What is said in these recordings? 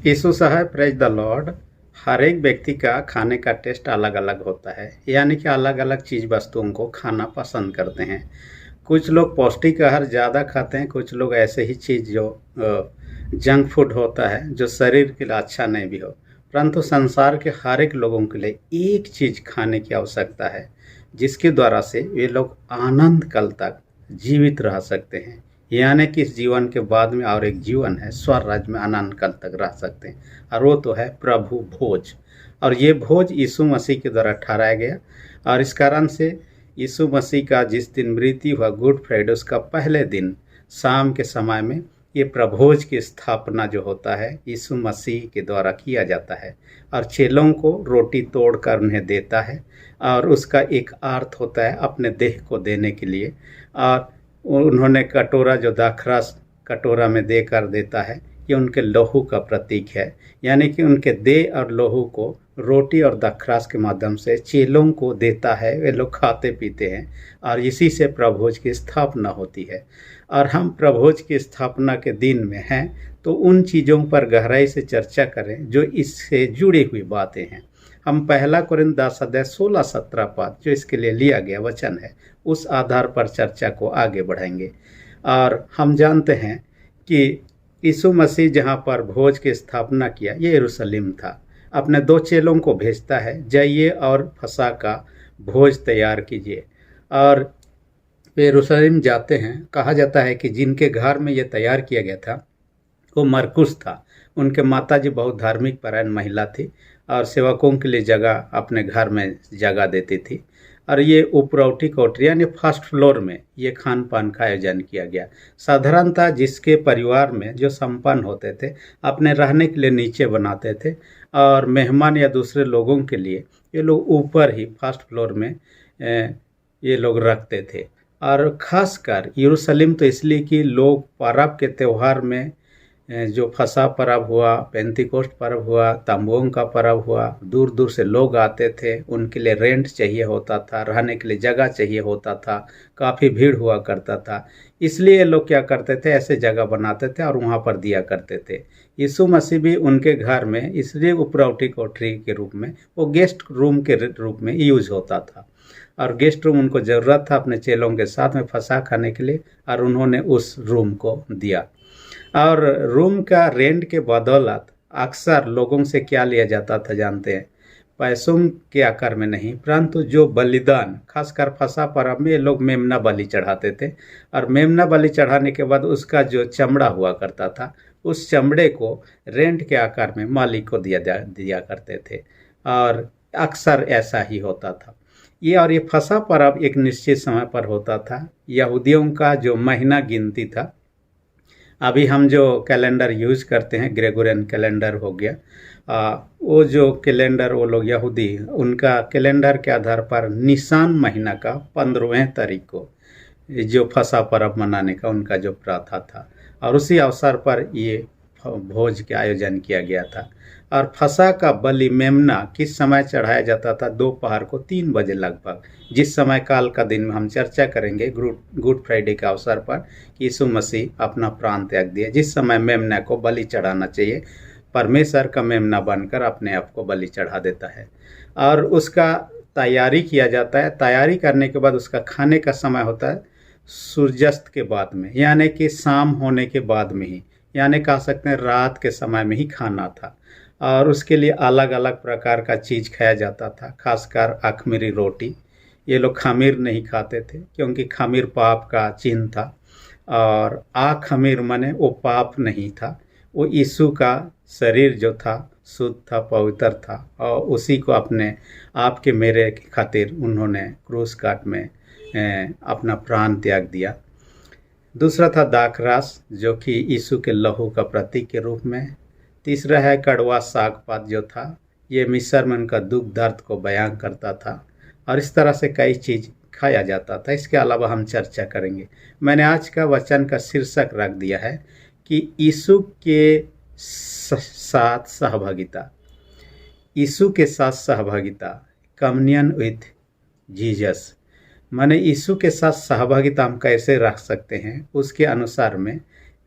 यीशु साहब, praise the Lord. हर एक व्यक्ति का खाने का टेस्ट अलग अलग होता है, यानी कि अलग अलग चीज़ वस्तुओं को खाना पसंद करते हैं। कुछ लोग पौष्टिक आहार ज़्यादा खाते हैं, कुछ लोग ऐसे ही चीज़ जो जंक फूड होता है जो शरीर के लिए अच्छा नहीं भी हो। परंतु संसार के हर एक लोगों के लिए एक चीज़ खाने की आवश्यकता है, जिसके द्वारा से वे लोग आनंद काल तक जीवित रह सकते हैं। यानी कि इस जीवन के बाद में और एक जीवन है, स्वर्ग राज्य में आनंद काल तक रह सकते हैं, और वो तो है प्रभु भोज। और ये भोज यीशु मसीह के द्वारा ठहराया गया, और इस कारण से यीशु मसीह का जिस दिन मृत्यु हुआ, गुड फ्राइडे, उसका पहले दिन शाम के समय में ये प्रभोज की स्थापना जो होता है यीशु मसीह के द्वारा किया जाता है, और चेलों को रोटी तोड़कर उन्हें देता है, और उसका एक अर्थ होता है अपने देह को देने के लिए। और उन्होंने कटोरा जो दाखरस कटोरा में देकर देता है, ये उनके लहू का प्रतीक है। यानी कि उनके देह और लहू को रोटी और दाखरस के माध्यम से चेलों को देता है, वे लोग खाते पीते हैं, और इसी से प्रभोज की स्थापना होती है। और हम प्रभोज की स्थापना के दिन में हैं, तो उन चीज़ों पर गहराई से चर्चा करें जो इससे जुड़ी हुई बातें हैं। हम पहला कोरिन्थ 10:16-17 पद जो इसके लिए लिया गया वचन है, उस आधार पर चर्चा को आगे बढ़ाएंगे। और हम जानते हैं कि यीशु मसीह जहाँ पर भोज की स्थापना किया, ये यरूशलेम था। अपने 2 चेलों को भेजता है, जाइए और फसह का भोज तैयार कीजिए। और वे यरूशलेम जाते हैं। कहा जाता है कि जिनके घर में ये तैयार किया गया था वो मरकुस था। उनके माताजी बहुत धार्मिक परायण महिला थी, और सेवकों के लिए जगह अपने घर में जगह देती थी। और ये उपरौठी कोठरी यानी फर्स्ट फ्लोर में ये खान पान का आयोजन किया गया। साधारणतः जिसके परिवार में जो संपन्न होते थे, अपने रहने के लिए नीचे बनाते थे, और मेहमान या दूसरे लोगों के लिए ये लोग ऊपर ही फर्स्ट फ्लोर में ये लोग रखते थे। और ख़ासकर यरूशलेम तो इसलिए कि लोग पर्व के त्यौहार में जो फसह पर्व हुआ, पेंतिकोस्ट पर्व हुआ, तम्बुओं का पर्व हुआ, दूर दूर से लोग आते थे, उनके लिए रेंट चाहिए होता था, रहने के लिए जगह चाहिए होता था, काफ़ी भीड़ हुआ करता था। इसलिए लोग क्या करते थे, ऐसे जगह बनाते थे और वहाँ पर दिया करते थे। यीशु मसीह भी उनके घर में इसलिए उपरौठी कोठरी के रूप में, वो गेस्ट रूम के रूप में यूज होता था, और गेस्ट रूम उनको ज़रूरत था अपने चेलों के साथ में फसह खाने के लिए, और उन्होंने उस रूम को दिया। और रूम का रेंट के बदौलत अक्सर लोगों से क्या लिया जाता था जानते हैं? पैसों के आकार में नहीं, परंतु जो बलिदान, खासकर फसह पर्व में ये लोग मेमना बलि चढ़ाते थे, और मेमना बलि चढ़ाने के बाद उसका जो चमड़ा हुआ करता था, उस चमड़े को रेंट के आकार में मालिक को दिया करते थे, और अक्सर ऐसा ही होता था। ये फसह पर्व एक निश्चित समय पर होता था। यहूदियों का जो महीना गिनती था, अभी हम जो कैलेंडर यूज़ करते हैं, ग्रेगोरियन कैलेंडर हो गया, वो जो कैलेंडर वो लोग यहूदी, उनका कैलेंडर के आधार पर निसान महीना का 15वें तारीख को जो फसह पर्व मनाने का उनका जो प्रथा था, और उसी अवसर पर ये भोज के आयोजन किया गया था। और फसह का बलि मेमना किस समय चढ़ाया जाता था? दोपहर को 3 बजे लगभग, जिस समय काल का दिन में हम चर्चा करेंगे गुड फ्राइडे के अवसर पर, कि यीशु मसीह अपना प्राण त्याग दिया, जिस समय मेमना को बलि चढ़ाना चाहिए, परमेश्वर का मेमना बनकर अपने आप को बलि चढ़ा देता है, और उसका तैयारी किया जाता है। तैयारी करने के बाद उसका खाने का समय होता है सूर्यास्त के बाद में, यानी कि शाम होने के बाद में ही, यानी कह सकते हैं रात के समय में ही खाना था। और उसके लिए अलग अलग प्रकार का चीज़ खाया जाता था, खासकर अखमीरी रोटी। ये लोग खमीर नहीं खाते थे, क्योंकि खमीर पाप का चिन्ह था, और खमीर माने वो पाप नहीं था, वो यीशु का शरीर जो था शुद्ध था, पवित्र था, और उसी को अपने आप के मेरे खातिर उन्होंने क्रूस काट में अपना प्राण त्याग दिया। दूसरा था दाखरस, जो कि यीशु के लहू का प्रतीक के रूप में। तीसरा है कड़वा साग पात, जो था ये मिस्र में उनका दुख दर्द को बयां करता था, और इस तरह से कई चीज़ खाया जाता था। इसके अलावा हम चर्चा करेंगे। मैंने आज का वचन का शीर्षक रख दिया है कि यीशु के साथ सहभागिता, यीशु के साथ सहभागिता, कम्युनियन विथ जीसस। माने यीशु के साथ सहभागिता हम कैसे रख सकते हैं, उसके अनुसार में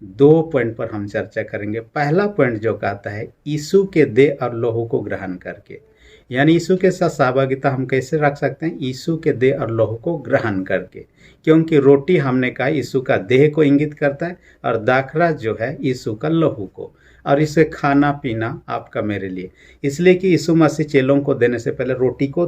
दो पॉइंट पर हम चर्चा करेंगे। पहला पॉइंट जो कहता है यीशु के देह और लहू को ग्रहण करके, यानी यीशु के साथ सहभागिता हम कैसे रख सकते हैं? यीशु के देह और लहू को ग्रहण करके, क्योंकि रोटी हमने कहा यीशु का देह को इंगित करता है और दाखरस जो है यीशु का लहू को, और इसे खाना पीना आपका मेरे लिए, इसलिए कि यीशु मसीह चेलों को देने से पहले रोटी को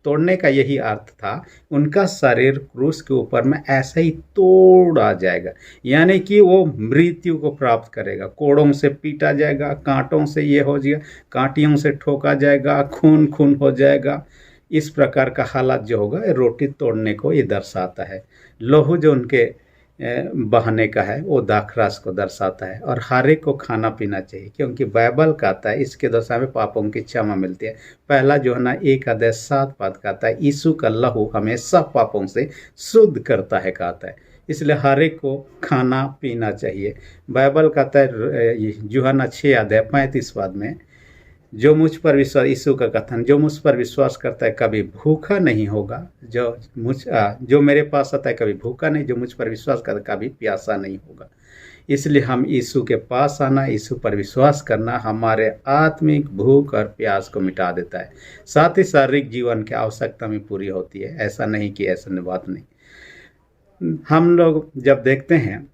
तोड़ने का यही अर्थ था, उनका शरीर क्रूस के ऊपर में ऐसा ही तोड़ा जाएगा, यानी कि वो मृत्यु को प्राप्त करेगा, कोड़ों से पीटा जाएगा, कांटों से ये हो जाएगा, कांटियों से ठोका जाएगा, खून खून हो जाएगा। इस प्रकार का हालात जो होगा रोटी तोड़ने को ये दर्शाता है। लहू जो उनके बहाने का है वो दाखरस को दर्शाता है। और हर एक को खाना पीना चाहिए, क्योंकि बाइबल कहता है इसके दशा में पापों की क्षमा मिलती है। पहला यूहन्ना 1:7 कहता है यीशु का लहू हमें सब पापों से शुद्ध करता है कहता है, इसलिए हर एक को खाना पीना चाहिए। बाइबल कहता है यूहन्ना 6:35 में, जो मुझ पर विश्वास, यीशु का कथन, जो मुझ पर विश्वास करता है कभी भूखा नहीं होगा, जो मेरे पास आता है कभी भूखा नहीं, जो मुझ पर विश्वास करता है कभी प्यासा नहीं होगा। इसलिए हम यीशु के पास आना, यीशु पर विश्वास करना हमारे आत्मिक भूख और प्यास को मिटा देता है, साथ ही शारीरिक जीवन की आवश्यकता में पूरी होती है। ऐसा नहीं कि ऐसा बात नहीं। हम लोग जब देखते हैं,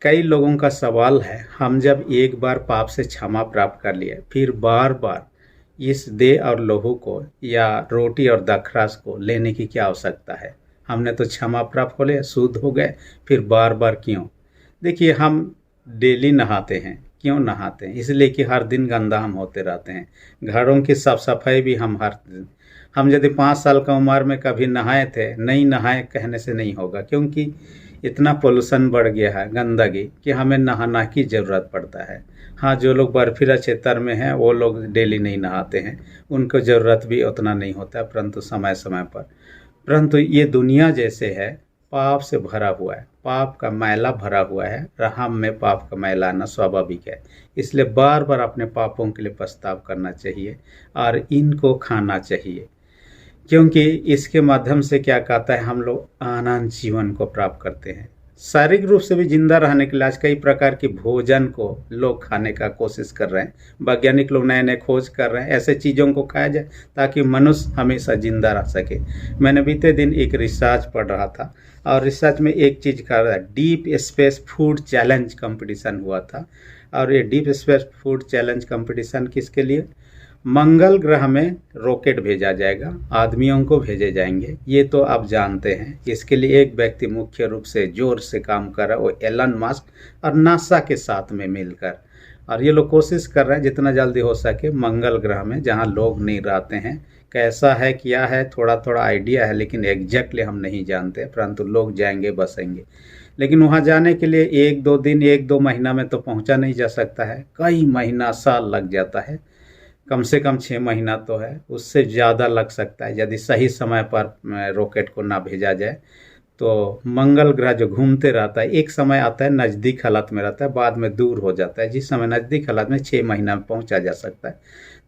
कई लोगों का सवाल है, हम जब एक बार पाप से क्षमा प्राप्त कर लिए, फिर बार बार इस देह और लहू को या रोटी और दाखरस को लेने की क्या आवश्यकता है? हमने तो क्षमा प्राप्त हो लिया, शुद्ध हो गए, फिर बार बार क्यों? देखिए, हम डेली नहाते हैं। क्यों नहाते हैं? इसलिए कि हर दिन गंदा हम होते रहते हैं। घरों की साफ सफाई भी हम यदि 5 साल का उम्र में कभी नहाए थे, नहीं नहाए कहने से नहीं होगा, क्योंकि इतना पोल्यूशन बढ़ गया है, गंदगी, कि हमें नहाना की ज़रूरत पड़ता है। हाँ, जो लोग बर्फीला क्षेत्र में हैं वो लोग डेली नहीं नहाते हैं, उनको ज़रूरत भी उतना नहीं होता है, परंतु समय समय पर। परंतु ये दुनिया जैसे है, पाप से भरा हुआ है, पाप का मैला भरा हुआ है, हम में पाप का मैला आना स्वाभाविक है। इसलिए बार बार अपने पापों के लिए पछताव करना चाहिए और इनको खाना चाहिए, क्योंकि इसके माध्यम से क्या कहता है, हम लोग आनंद जीवन को प्राप्त करते हैं। शारीरिक रूप से भी जिंदा रहने के लिए आज कई प्रकार के भोजन को लोग खाने का कोशिश कर रहे हैं। वैज्ञानिक लोग नए नए खोज कर रहे हैं, ऐसे चीज़ों को खाया जाए ताकि मनुष्य हमेशा जिंदा रह सके। मैंने बीते दिन एक रिसर्च पढ़ रहा था, और रिसर्च में एक चीज़ कर रहा है, deep space food challenge competition हुआ था। और ये deep space food challenge competition किसके लिए? मंगल ग्रह में रॉकेट भेजा जाएगा, आदमियों को भेजे जाएंगे, ये तो आप जानते हैं। इसके लिए एक व्यक्ति मुख्य रूप से जोर से काम कर रहा है, वो एलन मस्क और नासा के साथ में मिलकर। और ये लोग कोशिश कर रहे हैं जितना जल्दी हो सके मंगल ग्रह में, जहाँ लोग नहीं रहते हैं, कैसा है क्या है थोड़ा थोड़ा आइडिया है, लेकिन एग्जैक्टली हम नहीं जानते, परंतु लोग जाएंगे, बसेंगे। लेकिन वहाँ जाने के लिए 1-2 दिन 1-2 महीना में तो पहुँचा नहीं जा सकता है, कई महीना साल लग जाता है, कम से कम 6 महीना तो है, उससे ज़्यादा लग सकता है यदि सही समय पर रॉकेट को ना भेजा जाए। तो मंगल ग्रह जो घूमते रहता है, एक समय आता है नज़दीक हालत में रहता है, बाद में दूर हो जाता है। जिस समय नज़दीक हालत में 6 महीना में पहुंचा जा सकता है,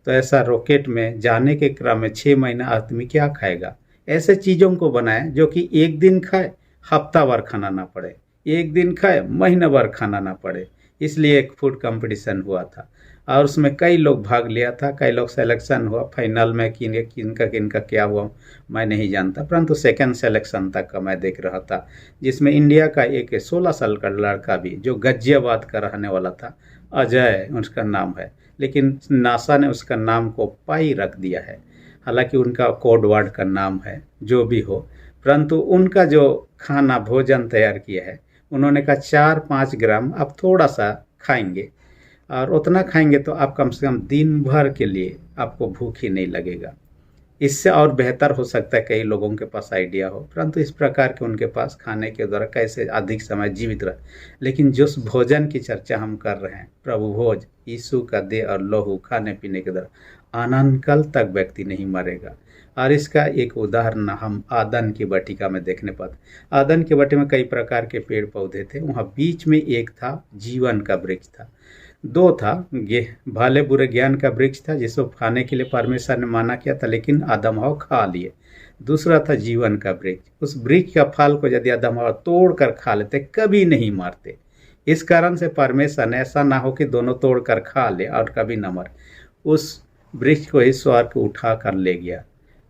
तो ऐसा रॉकेट में जाने के क्रम में 6 महीना आदमी क्या खाएगा? ऐसे चीज़ों को बनाए जो कि एक दिन खाए हफ्ता भर खाना ना पड़े, एक दिन खाए महीना भर खाना ना पड़े। इसलिए एक फूड कंपटीशन हुआ था और उसमें कई लोग भाग लिया था, कई लोग सिलेक्शन हुआ। फाइनल में किनका क्या हुआ मैं नहीं जानता, परंतु सेकंड सिलेक्शन तक का मैं देख रहा था, जिसमें इंडिया का एक 16 साल का लड़का भी, जो गाजियाबाद का रहने वाला था, अजय उसका नाम है, लेकिन नासा ने उसका नाम को पाई रख दिया है। हालांकि उनका कोड वर्ड का नाम है, जो भी हो, परंतु उनका जो खाना भोजन तैयार किया है, उन्होंने कहा 4-5 ग्राम आप थोड़ा सा खाएंगे, और उतना खाएंगे तो आप कम से कम दिन भर के लिए आपको भूख ही नहीं लगेगा। इससे और बेहतर हो सकता है कई लोगों के पास आइडिया हो, परंतु इस प्रकार के उनके पास खाने के द्वारा कैसे अधिक समय जीवित रहे। लेकिन जिस भोजन की चर्चा हम कर रहे हैं, प्रभु भोज, यीशु का देह और लहू खाने पीने के द्वारा अनंत काल तक व्यक्ति नहीं मरेगा। और इसका एक उदाहरण हम आदन की वाटिका में देखने पाते। आदन की वाटिका में कई प्रकार के पेड़ पौधे थे, वहाँ बीच में एक था जीवन का वृक्ष था, 2 था भले बुरे ज्ञान का वृक्ष था, जिसको खाने के लिए परमेश्वर ने माना किया था, लेकिन आदम हवा खा लिए। दूसरा था जीवन का वृक्ष। उस वृक्ष का फल को यदि आदम और तोड़ कर खा लेते, कभी नहीं मरते। इस कारण से परमेश्वर ने ऐसा ना हो कि दोनों तोड़ कर खा ले और कभी न मर, उस वृक्ष को ही स्वर्ग को उठा कर ले गया।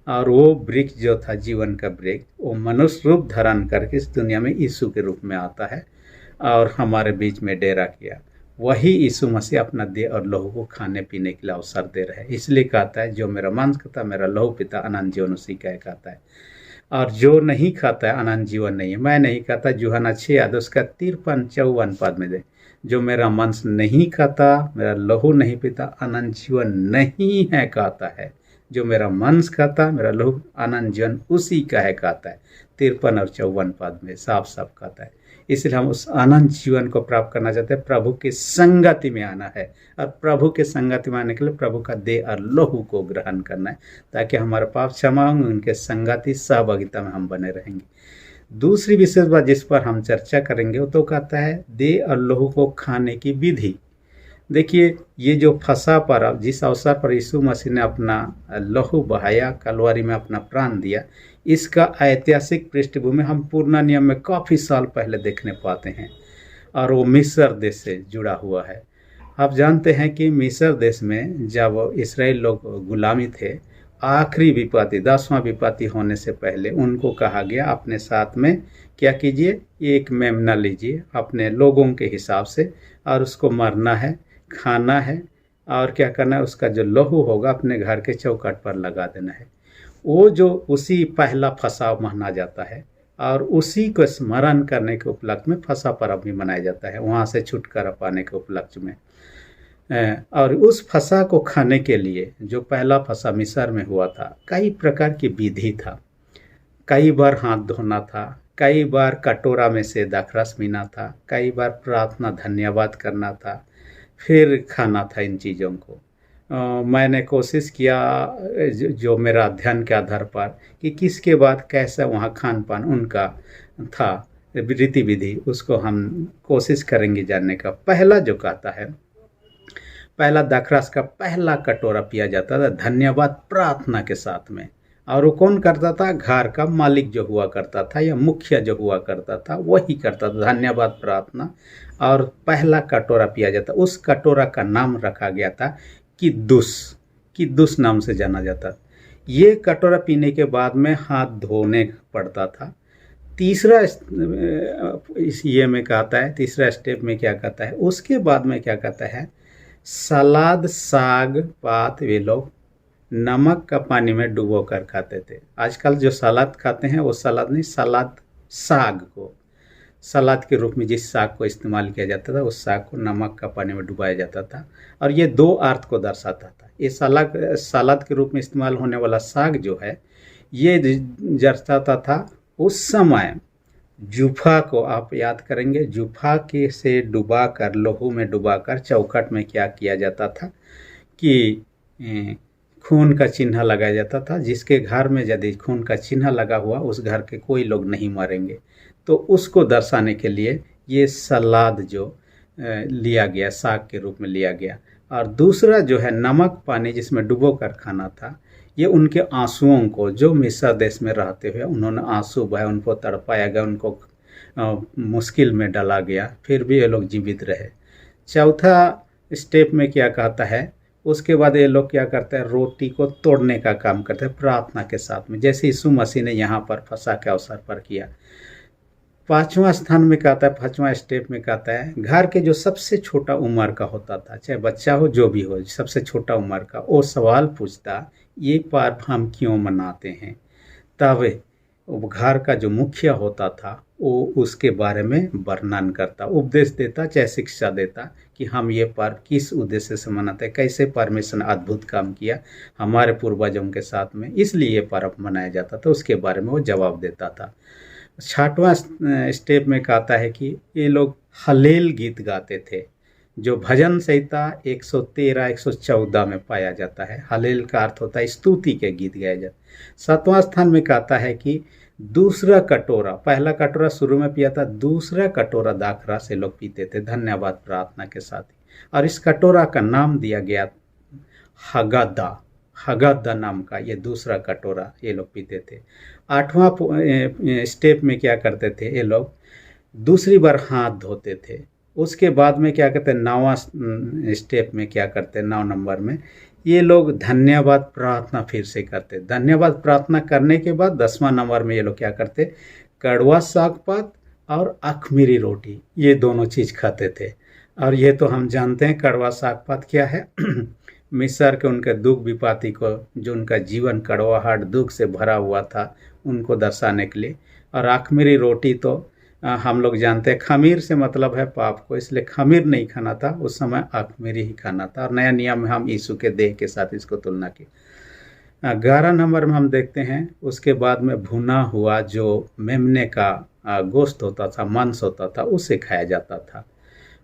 और वो वृक्ष जो था जीवन का वृक्ष, वो मनुष्य रूप धारण करके इस दुनिया में यीशु के रूप में आता है और हमारे बीच में डेरा किया। वही यीशु मसीह अपना देह और लहू को खाने पीने के लिए अवसर दे रहे हैं। इसलिए कहता है, जो मेरा मांस खाता मेरा लहू पीता अनंत जीवन उसी का कहता है। और जो नहीं खाता है अनंत जीवन नहीं है। मैं नहीं खाता, यूहन्ना 6 उसका 53-54 पद में दे, जो मेरा मांस नहीं खाता मेरा लहू नहीं पीता अनंत जीवन नहीं है कहता है। जो मेरा मांस खाता मेरा लहू अनंत जीवन उसी का है कहता है। 53 और 54 पद में साफ साफ कहता है। इसलिए हम उस अनंत जीवन को प्राप्त करना चाहते हैं, प्रभु की संगति में आना है। और प्रभु के संगति में आने के लिए प्रभु का देह और लहू को ग्रहण करना है, ताकि हमारा पाप क्षमा होंगे, उनके संगति सहभागिता में हम बने रहेंगे। दूसरी विशेष बात जिस पर हम चर्चा करेंगे वो तो कहता है देह और लहू को खाने की विधि। देखिए, ये जो फसह पर्व, जिस अवसर पर यीशु मसीह ने अपना लहू बहाया, कलवरी में अपना प्राण दिया, इसका ऐतिहासिक पृष्ठभूमि हम पुराना नियम में काफ़ी साल पहले देखने पाते हैं। और वो मिस्र देश से जुड़ा हुआ है। आप जानते हैं कि मिस्र देश में जब इसराइल लोग गुलामी थे, आखिरी विपत्ति 10वां विपत्ति होने से पहले उनको कहा गया अपने साथ में क्या कीजिए, एक मेमना लीजिए अपने लोगों के हिसाब से, और उसको मरना है, खाना है, और क्या करना है, उसका जो लहू होगा अपने घर के चौखट पर लगा देना है। वो जो उसी पहला फसह माना जाता है, और उसी को स्मरण करने के उपलक्ष्य में फसह पर्व भी मनाया जाता है, वहाँ से छुटकारा पाने के उपलक्ष्य में। और उस फसह को खाने के लिए, जो पहला फसह मिस्र में हुआ था, कई प्रकार की विधि था। कई बार हाथ धोना था, कई बार कटोरा में से दाखरस पीना था, कई बार प्रार्थना धन्यवाद करना था, फिर खाना था इन चीज़ों को। मैंने कोशिश किया जो मेरा अध्ययन के आधार पर कि किसके बाद कैसा वहाँ खान पान उनका था, रीति विधि, उसको हम कोशिश करेंगे जानने का। पहला जो कहता है, पहला दाखरस का पहला कटोरा पिया जाता था धन्यवाद प्रार्थना के साथ में। और वो कौन करता था? घर का मालिक जो हुआ करता था या मुखिया जो हुआ करता था वही करता था धन्यवाद प्रार्थना। और पहला कटोरा पिया जाता, उस कटोरा का नाम रखा गया था किद्दुस नाम से जाना जाता। ये कटोरा पीने के बाद में हाथ धोने पड़ता था। तीसरा इस ये में कहता है, तीसरा स्टेप में क्या कहता है, उसके बाद में क्या कहता है, सलाद साग पात वे लोग नमक का पानी में डुबो कर खाते थे। आजकल जो सलाद खाते हैं वो सलाद नहीं, सलाद साग को सलाद के रूप में जिस साग को इस्तेमाल किया जाता था, उस साग को नमक का पानी में डुबाया जाता था। और ये दो अर्थ को दर्शाता था। ये सलाद के रूप में इस्तेमाल होने वाला साग जो है, ये दर्शाता था उस समय जूफा को, आप याद करेंगे, जूफा के से डुबा कर, लहू में डुबा कर चौखट में क्या किया जाता था कि खून का चिन्ह लगाया जाता था। जिसके घर में यदि खून का चिन्ह लगा हुआ, उस घर के कोई लोग नहीं मरेंगे। तो उसको दर्शाने के लिए ये सलाद जो लिया गया, साग के रूप में लिया गया। और दूसरा जो है नमक पानी जिसमें डुबो कर खाना था, ये उनके आंसुओं को, जो मिस्र देश में रहते हुए उन्होंने आंसू बहाए, उनको तड़पाया गया, उनको मुश्किल में डाला गया, फिर भी ये लोग जीवित रहे। चौथा स्टेप में क्या कहता है, उसके बाद ये लोग क्या करते हैं, रोटी को तोड़ने का काम करते हैं प्रार्थना के साथ में, जैसे यीशु मसीह ने यहाँ पर फसह के अवसर पर किया। पांचवा स्थान में कहता है, पांचवा स्टेप में कहता है, घर के जो सबसे छोटा उम्र का होता था, चाहे बच्चा हो जो भी हो, सबसे छोटा उम्र का, वो सवाल पूछता, ये पर्व हम क्यों मनाते हैं। तब वो घर का जो मुखिया होता था वो उसके बारे में वर्णन करता, उपदेश देता, चाहे शिक्षा देता कि हम ये पर्व किस उद्देश्य से मनाते हैं, कैसे परमेश्वर ने अद्भुत काम किया हमारे पूर्वजों के साथ में, इसलिए ये पर्व मनाया जाता था। उसके बारे में वो जवाब देता था। छठवां स्टेप में कहता है कि ये लोग हलेल गीत गाते थे, जो भजन संहिता 113 114 में पाया जाता है। हलेल का अर्थ होता है स्तुति के गीत गाए जाते। सातवां स्थान में कहता है कि दूसरा कटोरा, पहला कटोरा शुरू में पिया था, दूसरा कटोरा दाखरा से लोग पीते थे धन्यवाद प्रार्थना के साथ ही। और इस कटोरा का नाम दिया गया हगादा। हगद्दा नाम का ये दूसरा कटोरा ये लोग पीते थे। 8वां स्टेप में क्या करते थे ये लोग, दूसरी बार हाथ धोते थे। उसके बाद में क्या कहते हैं, 9वां स्टेप में क्या करते हैं, 9 नंबर में ये लोग धन्यवाद प्रार्थना फिर से करते। धन्यवाद प्रार्थना करने के बाद 10वां नंबर में ये लोग क्या करते, कड़वा साग पात और अखमीरी रोटी ये दोनों चीज़ खाते थे। और ये तो हम जानते हैं कड़वा साग पात क्या है मिस्र के उनके दुख विपाती को, जो उनका जीवन कड़वाहट दुख से भरा हुआ था, उनको दर्शाने के लिए। और अखमीरी रोटी तो हम लोग जानते हैं खमीर से मतलब है पाप को, इसलिए खमीर नहीं खाना था उस समय, अखमीरी ही खाना था। और नया नियम में हम यीशु के देह के साथ इसको तुलना की। 11 नंबर में हम देखते हैं उसके बाद में भुना हुआ जो मेमने का गोश्त होता था, मांस होता था, उसे खाया जाता था।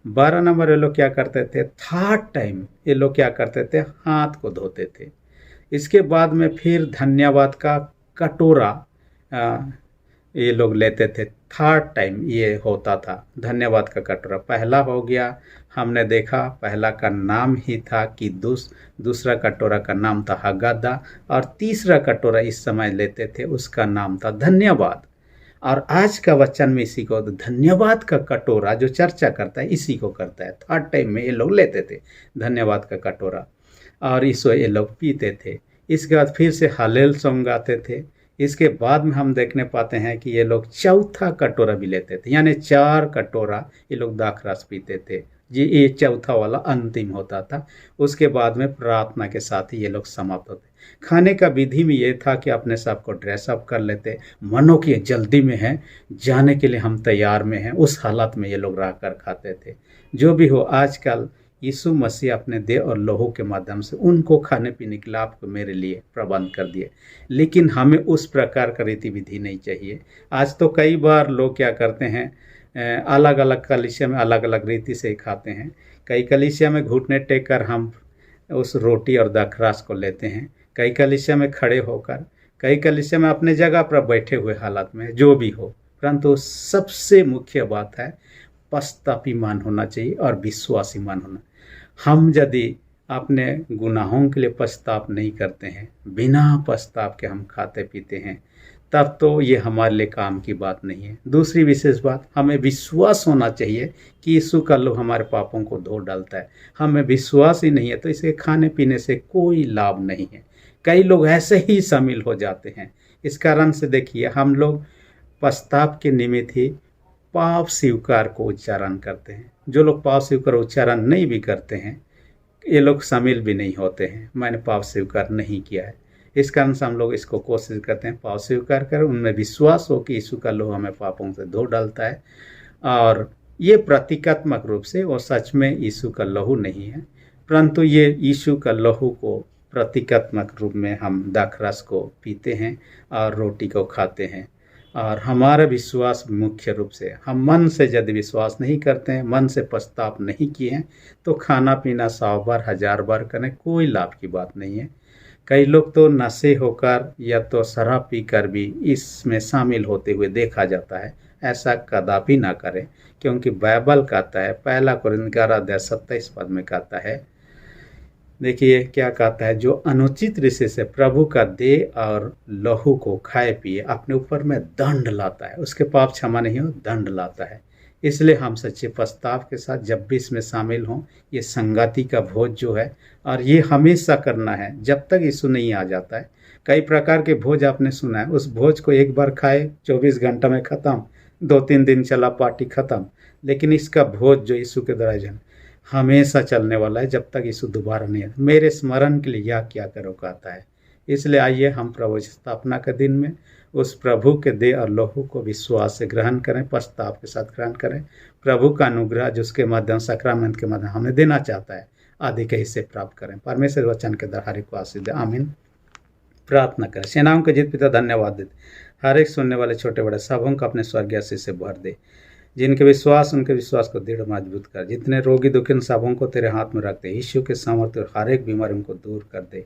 12 नंबर ये लोग क्या करते थे, 3rd टाइम ये लोग क्या करते थे, हाथ को धोते थे। इसके बाद में फिर धन्यवाद का कटोरा ये लोग लेते थे। 3rd टाइम ये होता था धन्यवाद का कटोरा। पहला हो गया, हमने देखा पहला का नाम ही था कि दूसरा कटोरा का नाम था हगद्दा, और तीसरा कटोरा इस समय लेते थे उसका नाम था धन्यवाद। और आज का वचन में इसी को धन्यवाद का कटोरा जो चर्चा करता है इसी को करता है। 3rd टाइम में ये लोग लेते थे धन्यवाद का कटोरा और इसको ये लोग पीते थे। इसके बाद फिर से हलेल सॉन्ग गाते थे। इसके बाद में हम देखने पाते हैं कि ये लोग 4था कटोरा भी लेते थे, यानी 4 कटोरा ये लोग दाखरस पीते थे जी। ये 4था वाला अंतिम होता था। उसके बाद में प्रार्थना के साथ ही ये लोग समाप्त होते। खाने का विधि में ये था कि अपने सब को ड्रेसअप कर लेते, मनो कि जल्दी में है, जाने के लिए हम तैयार में हैं, उस हालत में ये लोग रह कर खाते थे। जो भी हो, आजकल यीशु मसीह अपने देह और लहू के माध्यम से उनको खाने पीने के लाभ को मेरे लिए प्रबंध कर दिए, लेकिन हमें उस प्रकार का रीति विधि नहीं चाहिए। आज तो कई बार लोग क्या करते हैं, अलग अलग कलीसिया में अलग अलग रीति से खाते हैं। कई कलीसिया में घुटने टेक कर हम उस रोटी और दाखरस को लेते हैं, कई कलीसिया में खड़े होकर, कई कलीसिया में अपने जगह पर बैठे हुए हालत में, जो भी हो। परंतु सबसे मुख्य बात है पश्चातापी मन होना चाहिए और विश्वासी मन होना। हम यदि अपने गुनाहों के लिए पश्चाताप नहीं करते हैं, बिना पश्चाताप के हम खाते पीते हैं, तब तो ये हमारे लिए काम की बात नहीं है। दूसरी विशेष बात, हमें विश्वास होना चाहिए कि यीशु का लहू हमारे पापों को धो डालता है। हमें विश्वास ही नहीं है तो इसे खाने पीने से कोई लाभ नहीं है। कई लोग ऐसे ही शामिल हो जाते हैं। इस कारण से देखिए, हम लोग पश्चाताप के निमित्त ही पाप स्वीकार को उच्चारण करते हैं। जो लोग पाप स्वीकार उच्चारण नहीं भी करते हैं, ये लोग शामिल भी नहीं होते हैं, मैंने पाप स्वीकार नहीं किया है। इस कारण से हम लोग इसको कोशिश करते हैं पाप स्वीकार कर, उनमें विश्वास हो कि यीशु का लहू हमें पापों से धो डालता है। और ये प्रतीकात्मक रूप से वो सच में यीशु का लहू नहीं है, परंतु ये यीशु का लहू को प्रतीकात्मक रूप में हम दाखरस को पीते हैं और रोटी को खाते हैं। और हमारा विश्वास मुख्य रूप से, हम मन से यदि विश्वास नहीं करते हैं, मन से पश्चाताप नहीं किए हैं, तो खाना पीना 100 बार 1000 बार करें, कोई लाभ की बात नहीं है। कई लोग तो नशे होकर या तो शराब पीकर भी इसमें शामिल होते हुए देखा जाता है। ऐसा कदापि ना करें, क्योंकि बाइबल कहता है, 1 कोरिन्थ 11:27 में कहता है, देखिए क्या कहता है, जो अनुचित रीति से प्रभु का देह और लहू को खाए पिए अपने ऊपर में दंड लाता है, उसके पाप क्षमा नहीं हो, दंड लाता है। इसलिए हम सच्चे पश्चाताप के साथ जब भी इसमें शामिल हों, ये संगति का भोज जो है, और ये हमेशा करना है जब तक यीशु नहीं आ जाता है। कई प्रकार के भोज आपने सुना है, उस भोज को एक बार खाए 24 घंटा में ख़त्म, 2-3 दिन चला पार्टी ख़त्म। लेकिन इसका भोज जो यीशु के द्वारा हमेशा चलने वाला है, जब तक यीशु दोबारा नहीं आता। मेरे स्मरण के लिए यह क्या करो कहता है। इसलिए आइए हम प्रभु स्थापना के दिन में उस प्रभु के देह और लहू को विश्वास से ग्रहण करें, पश्चाताप के साथ ग्रहण करें। प्रभु का अनुग्रह जिसके माध्यम सक्रामेंट के माध्यम हमें देना चाहता है, आदि के हिस्से प्राप्त करें। परमेश्वर वचन के द्वारा हर एक को आशीष दे, आमीन। प्रार्थना करें। सेनाओं के जीत पिता धन्यवाद देते, हर एक सुनने वाले छोटे बड़े सबों को अपने स्वर्गीय आशीष से भर दे। जिनके विश्वास, उनके विश्वास को दृढ़ मजबूत कर। जितने रोगी दुखी सबों को तेरे हाथ में रख दे। यीशु के सामर्थ्य और हर एक बीमारी उनको दूर कर दे।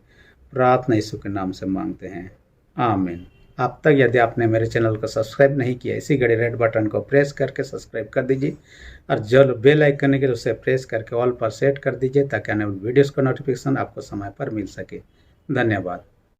प्रार्थना यीशु के नाम से मांगते हैं, आमीन। अब तक यदि आपने मेरे चैनल को सब्सक्राइब नहीं किया, इसी घड़ी रेड बटन को प्रेस करके सब्सक्राइब कर दीजिए, और जो बेल आइकन के उसे प्रेस करके ऑल पर सेट कर दीजिए, ताकि आने वाली वीडियोस का नोटिफिकेशन आपको समय पर मिल सके। धन्यवाद।